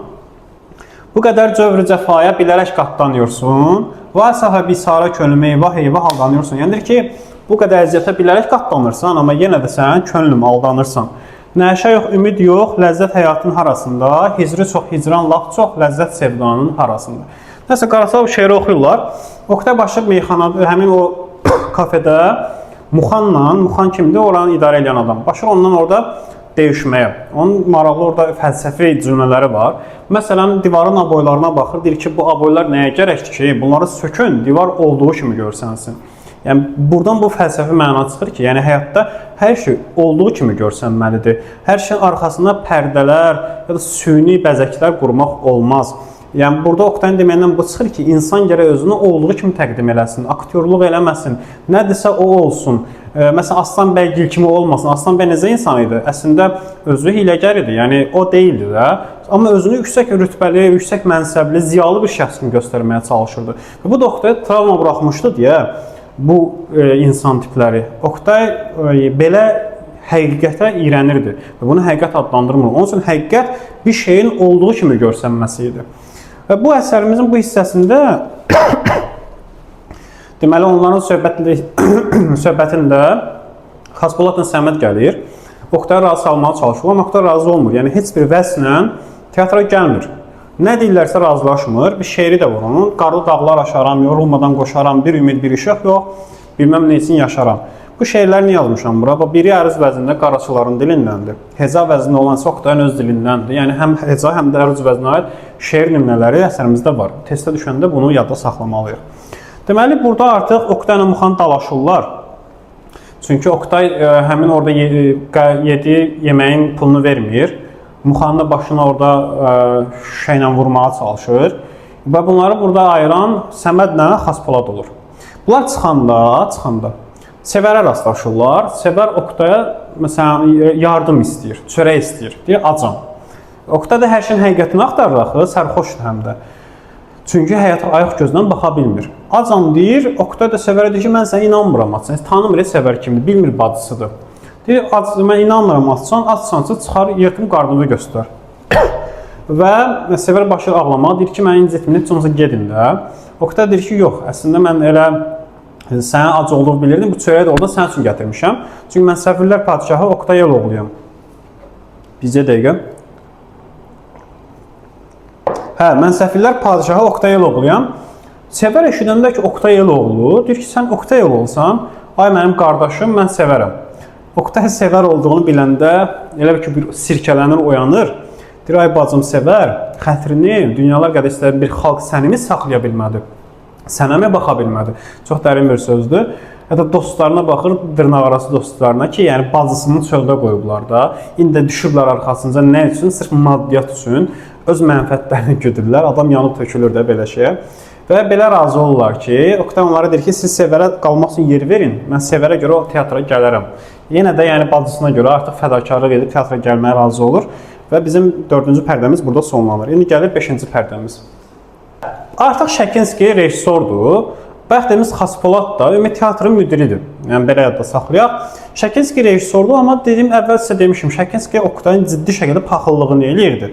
Bu qədər cövrü cəfaya bilərək qatlanıyorsun. Va əsəfə bisarə könlüm, eyvah, eyvah, aldanıyorsan. Yəni deyir ki, bu qədər əziyyətə bilərək qatlanırsan, amma yenə də sən könlüm aldanırsan. Nəşə yox, ümid yox, ləzzət həyatın harasında, hicri çox, hicran laf çox, ləzzət sevdanın harasında. Nəsə, qarasal bu şeiri oxuyurlar. Oktay başlayıb meyxanada, həmin o kafedə Muxan kimdir? Oranı idarə edən adam. Başlayır ondan orada döyüşməyə. Onun maraqlı orada fəlsəfi cümlələri var. Məsələn, divarın aboylarına baxır, deyir ki, bu aboylar nəyə gərəkdir ki, bunları sökün, divar olduğu kimi görsənsin. Yəni buradan bu fəlsəfi məna çıxır ki, yəni həyatda hər şey olduğu kimi görsənməlidir. Hər şeyin arxasında pərdələr ya da süni bəzəklər qurmaq olmaz. Yəni burada Oktayın deməyindən bu çıxır ki, insan gərək özünü olduğu kimi təqdim eləsin, aktyorluq eləməsin, nədirsə o olsun. Məsələn, Aslan bəy Gil kimi olmasın. Aslan bəy necə insan idi? Əslində özü hiyləgər idi, yəni o deyildi də. Amma özünü yüksək rütbəli, yüksək mənsəbli, ziyalı bir şəxs kimi göstərməyə çalışırdı. Və bu da Oktaya travma buraxmışdı deyə bu insan tipləri. Oktay belə həqiqətə iyrənirdi və bunu həqiqət adlandırmır. Onun üçün həqiqət bir şeyin olduğu kimi görsənməsi idi. Və bu əsərimizin bu hissəsində deməli onların söhbətində Xaspoladla Səməd gəlir. Oktay razı salmağa çalışır, amma Oktay razı olmur. Yəni heç bir vəslə teatra gəlmir. Nə deyirlərsə razılaşmır. Bir şeiri də var onun. Qarlı dağlar aşaram, yorulmadan qoşaram, bir ümid, bir işıq yox, bilməm nə üçün yaşaram. Bu şeirləri niyə yazmışam bura? Biri əruz vəznində qaraçıların dilindəndir. Heca vəznində olan Oktayın öz dilindəndir. Yəni həm heca, həm də əruz vəznə aid şeir nümunələri əsərimizdə var. Testdə düşəndə bunu yadda saxlamalıyıq. Deməli, burada artıq Oktay ilə Muxan dalaşırlar. Çünki Oktay həmin orada yediyi yeməyin pulunu vermir. Muxanın da başını orada şüşə ilə vurmağa çalışır. Və bunları burada ayıran Səmədlə Xaspolad olur. Bunlar çıxanda Sevərə rastlaşırlar. Sevər Oktaya məsələn yardım istəyir, çörək istəyir. Deyir, acam. Oktay da hər şeyin həqiqətini axtarır axı, sərxoşdur həm də. Çünki həyata ayaq gözdən baxa bilmir. Acam deyir, Oktay da Sevərə deyir ki, mən sənə inanmıram açsan. Tanımır Sevər kimdir, bilmir bacısıdır. Deyir, mən inanmıram açsansa çıxar, yırtım qarnını göstər. Və Sevər başlayır ağlamağa, deyir ki, mən incitmini heç olmasa gedin də. Oktay deyir ki, yox, əslində mən elə sənə ac olduğunu bilirdim, bu çörəyi də orada sənin üçün gətirmişəm. Çünki mən Səfirlər Padişahı Oktay Eloğluyam. Bizcə dəqiqə. Hə, mən Səfirlər Padişahı Oktay Eloğluyam. Sevər eşidəndə ki, Oktay Eloğlu, deyir ki, sən Oktay Eloğlusan, ay mənim qardaşım, mən sevərəm. Oktay Sevər olduğunu biləndə elə ki, bir sirkələnir, oyanır. Deyir, ay bacım Sevər, xətrini, dünyalar qədər istəyən bir xalq sənimi saxlaya bilmədi. Sənəmə baxa bilmədi. Çox dərin bir sözdür. Hətta dostlarına baxır, dırnaqarası dostlarına ki, yəni bacısını çöldə qoyublar da. İndi düşüblər arxasınca nə üçün? Sırf maddiyyat üçün öz mənfəətlərini güdürlər. Adam yanıb tökülür də belə şeyə. Və belə razı olurlar ki, Oktay onlara deyir ki, siz Sevərə qalmaq üçün yer verin. Mən Sevərə görə o teatra gələrəm. Yenə də yəni bacısına görə artıq fədakarlıq edib teatra gəlməyə razı olur. Və bizim 4-cü pərdəmiz burada sonlanır. İndi gəlir 5-ci pərdəmiz. Artıq Şəkinski rejissordur. Bəxtimiz Xaspolad da ümumi teatrın müdiridir. Yəni belə yadda saxlayaq. Şəkinski rejissordur, amma dediyim əvvəl sizə demişim, Şəkinski Oktayın ciddi şəkildə paxıllığını eləyirdi.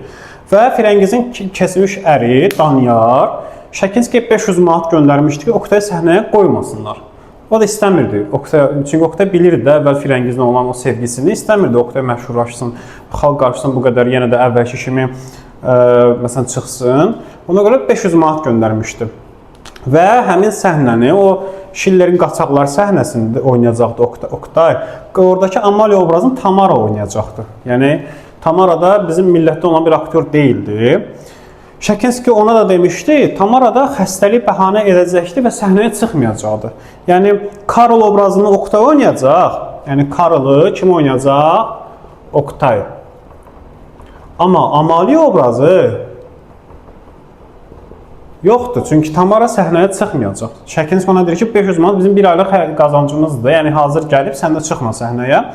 Və Firəngizin keçmiş əri Danyar Şəkinskiyə 500 manat göndərmişdi ki, Oktayı səhnəyə qoymasınlar. O da istəmirdi. Çünki Oktay bilirdi də əvvəl Firəngizlə olan o sevgisini, istəmirdi Oktay məşhurlaşsın, xalq qarşısında bu qədər yenə də əvvəlki kimi məsələn çıxsın. Ona görə 500 manat göndərmişdi. Və həmin səhnəni, o Şillerin Qaçaqlar səhnəsində oynayacaqdı Oktay. Oradakı Amalia obrazını Tamara oynayacaqdı. Yəni Tamara da bizim millətdə olan bir aktyor deyildi. Şəkinski ona da demişdi, Tamara da xəstəlik bəhanə edəcəkdi və səhnəyə çıxmayacaqdı. Yəni Karl obrazını Oktay oynayacaq. Yəni Karlı kim oynayacaq? Oktay. Amma Amalia obrazı yoxdur, çünki Tamara səhnəyə çıxmayacaq. Şəkinski ona deyir ki, 500 manat bizim bir aylıq qazancımızdır. Yəni hazır gəlib, sən də çıxma səhnəyə.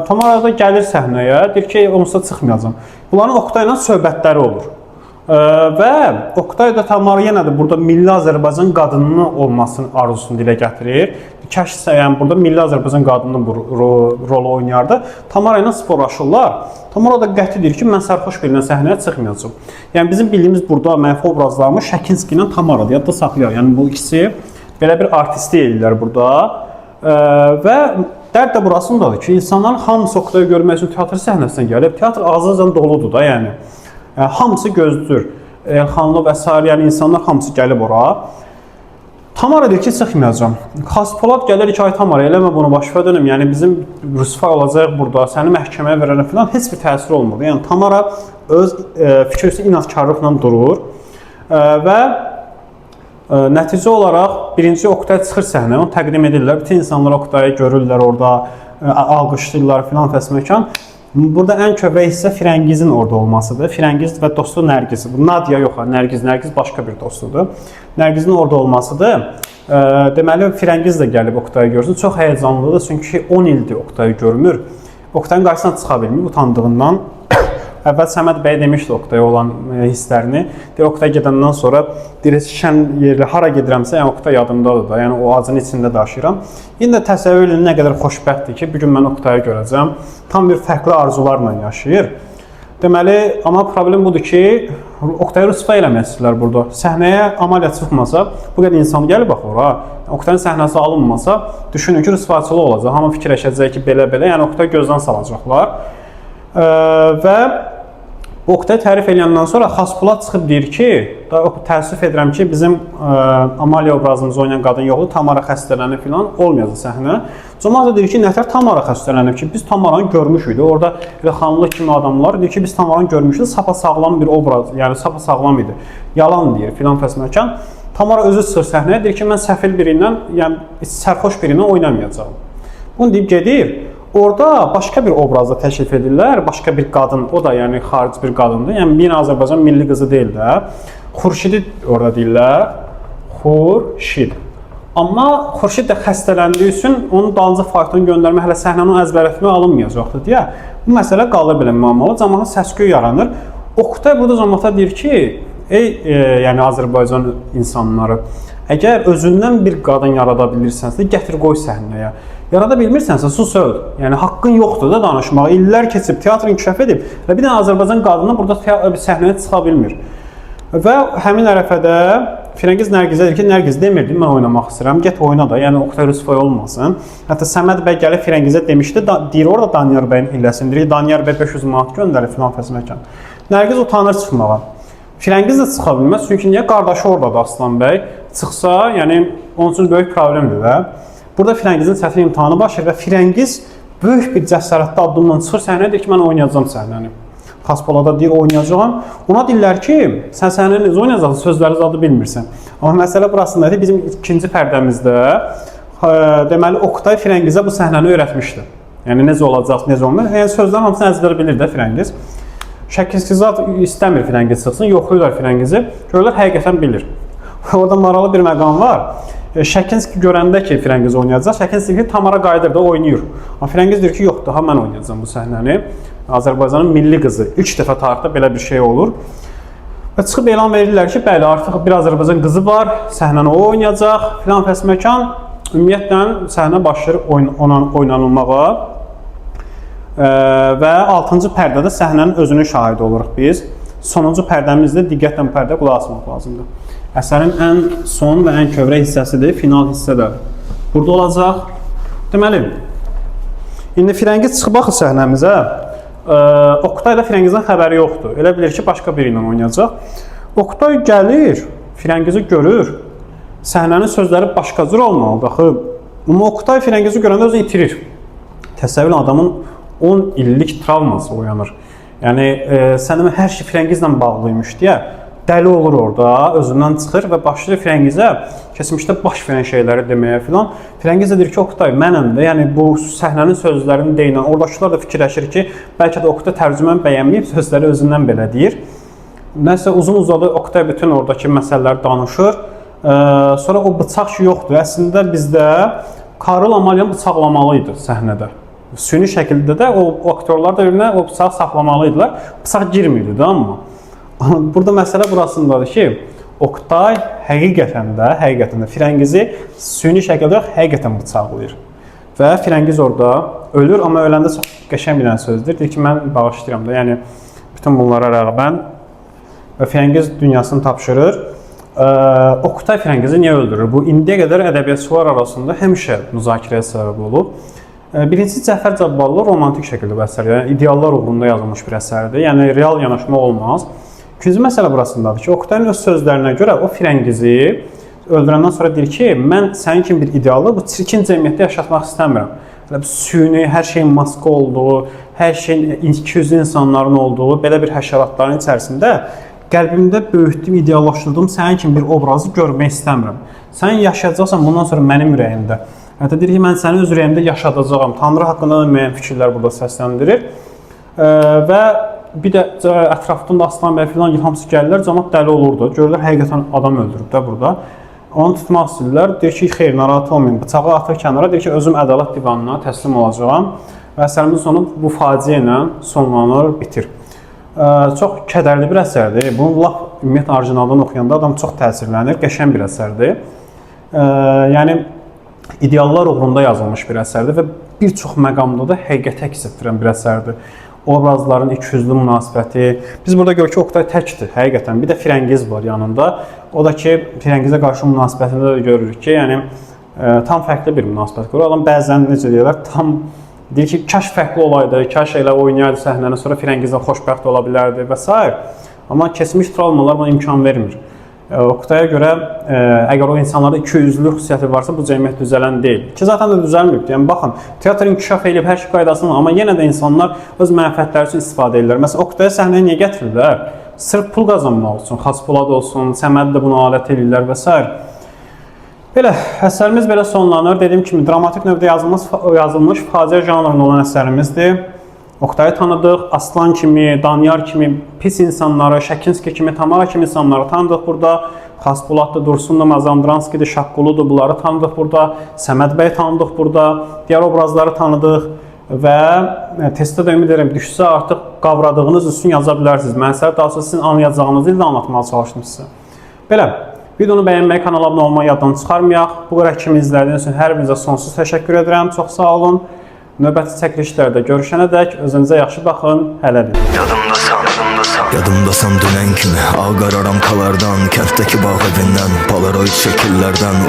Tamara da gəlir səhnəyə, deyir ki, onsuz da çıxmayacam. Bunların Oktay ilə söhbətləri olur. Və Oktay da Tamara yenə də burada Milli Azərbaycan qadınının olmasının arzusunu dilə gətirir. Kəş yəni burada Milli Azərbaycan qadının rolu oynayardı. Tamara ilə sporlaşırlar. Tamara da qəti deyir ki, mən sərxoş bilinən səhnəyə çıxmayacağam. Yəni bizim bildiyimiz burada mənfi obrazlarımız Şəkinski ilə Tamaradır. Yadda saxlayaq. Yəni bu ikisi belə bir artisti eləyirlər burada. Və dərd də burasındadır ki, insanların hamısı Oktayı görmək üçün teatr səhnəsinə gəlib. Teatr azca doludur da, yəni. Hamısı gözlür. Elxanlı və s. yəni insanlar hamısı gəlib ora. Tamara deyir ki, çıxmayacağam. Xaspolad gəlir ki, ay Tamara, eləmə bunu başa dönüm. Yəni bizim rüsvay olacaq burada, səni məhkəməyə verərəm filan, heç bir təsir olmurdu. Yəni Tamara öz fikirsi inatkarlıqla durur və Nəticə olaraq birinci Oktay çıxır səhnəyə, onu təqdim edirlər. Bütün insanlar Oktayı görürlər orada, alqışlayırlar filan fəsməkan. Burada ən kövrək hissə Firəngizin orada olmasıdır. Firəngiz və dostu Nərgiz. Bu Nadia yox, Nərgiz başqa bir dostudur. Nərgizin orada olmasıdır. Deməli, Firəngiz də gəlib Oktayı görsün. Çox həyəcanlıdır, çünki 10 ildir Oktayı görmür. Oktayın qarşısına çıxa bilmir utandığından. Əvvəl Səməd bəy demişdi Oktaya olan hisslərini. Deyir, Oktay gedəndən sonra şən yerli hara gedirəmsə, yəni Oktay yadımdadır da, yəni o acının içində daşıyıram. İndi də təsəvvür edin nə qədər xoşbəxtdir ki, bir gün mən Oktayı görəcəm. Tam bir fərqli arzularla yaşayır. Deməli, amma problem budur ki, Oktayı rüsvay eləmək istəyirlər burada. Səhnəyə Amaliya çıxmasa, bu qədər insan gəlib bax ora. Oktayın səhnəsi alınmasa, düşünün ki, rüsvayçılıq olacaq. Hamı fikirləşəcək ki, belə-belə, yəni Oktayı gözdən salacaqlar. Və Oktay tərif eləyəndən sonra Xaspolad çıxıb deyir ki, təəssüf edirəm ki, bizim Amaliya obrazımızı oynayan qadın yoxdur, Tamara xəstələnib filan, olmayacaq səhnə. Cəmaət də deyir ki, nətər Tamara xəstələnib ki, biz Tamaranı görmüşük. Orada xanlı kimi adamlar deyir ki, biz Tamaranı görmüşük, sapasağlam bir obraz, yəni sapasağlam idi. Yalan deyir filan fəsməkan. Tamara özü çıxır səhnəyə, deyir ki, mən səfil biri ilə, yəni sərxoş biri ilə oynamayacağam. Bunu deyib gedir. Orada başqa bir obrazda təklif edirlər, başqa bir qadın, o da yəni xarici bir qadındır. Yəni bir Azərbaycan milli qızı deyil də. Xurşidi orada deyirlər. Xurşid. Amma Xurşid də xəstələndiyi üçün onun dalınca fayton göndərmə, hələ səhnəni əzbər etmə alınmayacaqdı deyə. Bu məsələ qalır belə müəmmalı. Cəmaət səs-küy yaranır. Oktay burada cəmaata deyir ki, yəni Azərbaycan insanları, əgər özündən bir qadın yarada bilirsənsə, gətir qoy səhnəyə. Yarada bilmirsənsə, sus öl. Yəni, haqqın yoxdur da danışmağa. İllər keçib, teatr inkişaf edib və bir dənə Azərbaycan qadını burada səhnəyə çıxa bilmir. Və həmin ərəfədə Firəngiz Nərgizə deyir ki, Nərgiz demirdi, mən oynamaq istəyirəm, get oyna da, yəni Oktay rüsvay olmasın. Hətta Səməd bəy gəlib Firəngizə demişdi, deyir orada Danyar bəyin hilləsini, Danyar bəy 500 manat göndərir filan fəsməkan. Nərgiz utanır çıxmağa. Firəngiz də çıxa bilməz, çünki niyə qardaşı oradadır Aslan bəy? Çıxsa, yəni onun üçün böyük problemdir də. Burada Firəngizin çətin imtahanı başlayır və Firəngiz böyük bir cəsarətli addımla çıxır səhnəyə, deyir ki, mən oynayacağım səhnəni. Xaspolada deyir, oynayacağım. Ona deyirlər ki, sən səhnəni necə oynayacaqsın, sözləri zadı bilmirsən. Amma məsələ burasındadır, bizim ikinci pərdəmizdə deməli, Oktay Firəngizə bu səhnəni öyrətmişdi. Yəni, necə olacaq, necə olmayacaq. Yəni, sözlərin hamısını əzbər bilir də Firəngiz. Şəkilsiz zat istəmir Firəngiz çıxsın, yoxlayırlar Firəngizi, görürlər, həqiqətən bilir. Orada maralı bir məqam var. Şəkinski görəndə ki, Firəngiz oynayacaq, Şəkinski ki, Tamara qayıdır da oynayır. Amma Firəngiz deyir ki, yox, daha mən oynayacağım bu səhnəni. Azərbaycanın milli qızı. 3 dəfə tarixdə belə bir şey olur. Və çıxıb elan verirlər ki, bəli, artıq bir Azərbaycan qızı var, səhnəni o oynayacaq, filan fəsməkan. Ümumiyyətlə, səhnə başlayır oynanılmağa. Və 6-cı pərdədə səhnənin özünün şahidi oluruq biz. Sonuncu pərdəmizdə diqqətlə pərdə qulaq asmaq lazımdır. Əsərin ən son və ən kövrək hissəsidir, final hissədə. Burada olacaq. Deməli, indi Firəngiz çıxıb baxır səhnəmizə. Oktay da Firəngizdən xəbəri yoxdur. Elə bilir ki, başqa biri ilə oynayacaq. Oktay gəlir, Firəngizi görür. Səhnənin sözləri başqa cür olmalıdır. Amma Oktay Firəngizi görəndə özünü itirir. Təsəvvür adamın 10 illik travması oyanır. Yəni, sənəmə hər şey Firəngizlə bağlıymış deyə dəli olur orada, özündən çıxır və başlayır Firəngizə keçmişdə baş verən şeyləri deməyə filan. Firəngiz də deyir ki, Oktay, mənəm də, yəni bu səhnənin sözlərini deyilən, oradakılar da fikirləşir ki, bəlkə də Oktay tərcüməni bəyənməyib, sözləri özündən belə deyir. Nəsə uzun uzadı Oktay bütün oradakı məsələləri danışır. Sonra o bıçaq ki, yoxdur. Əslində bizdə Karol Amalyan bıçaqlamalıydı səhnədə. Süni şəkildə də o aktyorlar da birinə o bıçağı saxlamalıydılar. Bıçaq girmirdi də amma. Burada məsələ burasındadır ki, Oktay həqiqətən də Firəngizi süni şəkildə həqiqətən bıçaqlayır. Və Firəngiz orada ölür, amma öləndə çox qəşəng bir sözdür. Deyir ki, mən bağışlayıram da, yəni bütün bunlara rəğbən və Firəngiz dünyasını tapşırır. Oktay Firəngizi niyə öldürür? Bu, indiyə qədər ədəbiyyatçılar arasında həmişə müzakirəyə səbəb olub. Birincisi, Cəfər Cabbarlı romantik şəkildə bu əsər, yəni ideallar uğrunda yazılmış bir əsərdir. Yəni, real yanaşma olmaz. İkinci məsələ burasındadır ki, Oktayın öz sözlərinə görə o Firəngizi öldürəndən sonra deyir ki, mən sənin kimi bir idealı bu çirkin cəmiyyətdə yaşatmaq istəmirəm. Süni, hər şeyin maska olduğu, hər şeyin 200 insanların olduğu, belə bir həşəratların içərisində qəlbimdə böyütdüyüm, ideallaşdırdığım sənin kimi bir obrazı görmək istəmirəm. Sən yaşayacaqsan bundan sonra mənim ürəyimdə. Hətta deyir ki, mən sənin öz ürəyimdə yaşadacağam. Tanrı haqqında da müəyyən fikirlər burada səsləndirir. Və bir də ətrafdan da Aslan bəy filan hamısı gəlirlər, cəmaət dəli olurdu. Görürlər, həqiqətən adam öldürüb də burada. Onu tutmaq istəyirlər. Deyir ki, xeyr, narahat olmayın. Bıçağı atır kənara. Deyir ki, özüm ədalət divanına təslim olacağam. Və əsərimizin sonu bu faciə ilə sonlanır, bitir. Çox kədərli bir əsərdir. Bunu lap ümumiyyətlə orijinaldan oxuyanda adam çox təsirlənir. Qəşəng bir əsərdir. Yəni ideallar uğrunda yazılmış bir əsərdir və bir çox məqamda da həqiqəti əks etdirən bir əsərdir. Obrazların ikiyüzlü münasibəti. Biz burada görürük ki, Oktay təkdir, həqiqətən. Bir də Firəngiz var yanında. O da ki, Firəngizə qarşı münasibətində də görürük ki, yəni tam fərqli bir münasibət görür. Adam bəzən necə deyirlər, tam deyir ki, kaş fərqli olaydı, kaş elə oynayardı səhnəni, sonra Firəngizdən xoşbəxt ola bilərdi və s. Amma keçmiş travmalar buna imkan vermir. Oktaya görə, əgər o insanlarda ikiyüzlü xüsusiyyəti varsa, bu cəmiyyət düzələn deyil. Ki, zaten də düzəlməyib. Yəni, baxın, teatr inkişaf edib, hər şey qaydasında, amma yenə də insanlar öz mənfəətləri üçün istifadə edirlər. Məsələn, Oktaya səhnəyə niyə gətirirlər? Sırf pul qazanmaq olsun, Xaspolad olsun, Səməd də buna alət edirlər və s. Belə, əsərimiz belə sonlanır. Dediyim kimi, dramatik növdə yazılmış faciə janrında olan əsərimizdir. Oktayı tanıdıq, Aslan kimi, Danyar kimi pis insanları, Şəkinski kimi, Tamara kimi insanları tanıdıq burada. Xaspoladdır, Dursundur, Mazandranskidir, Şaqquludur, bunları tanıdıq burada. Səməd bəy tanıdıq burada. Digər obrazları tanıdıq və testdə də ümid edirəm, düşsə artıq qavradığınız üçün yaza bilərsiniz. Mən sizə daha sonra sizin anlayacağınız ildə anlatmağa çalışdım sizə. Belə, videonu bəyənməyi, kanala abunə olmayı yaddan çıxarmayaq. Bu qədər kimi izlədiyiniz üçün hər birinizə sonsuz təşəkkür edirəm. Çox sağ olun. Növbəti çəkilişlərdə görüşənədək özünüzə yaxşı baxın, hələlik. Yadımdasan dünən kimi, ağ qara ramkalardan, kənddəki bağ evindən, polaroid şəkillərdən.